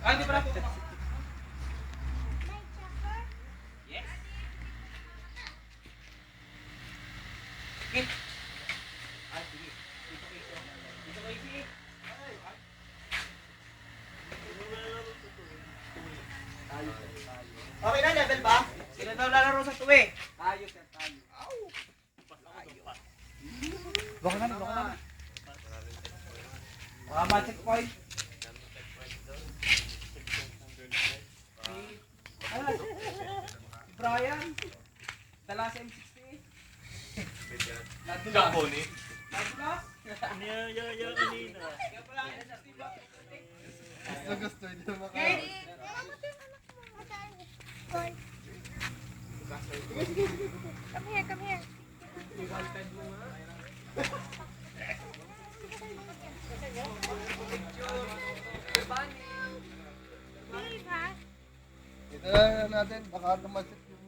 Ah, hindi pala po. Yes. Okay. Ah, sige. Dito kayo. Dito kayo, sige. Okay na, level ba? Sila daw lalaro sa tuwi. Tayo, sir, tayo. Baka na, baka na. Magic point. Ano? Si Brian. Dala sa M60. Nadulas. Nadulas? Ya, kanina. Kaya pala, M60 ba? Gusto, hindi na maka... Okay. Come here, come here. Babe, ha? Ito na natin, baka tumasit yung...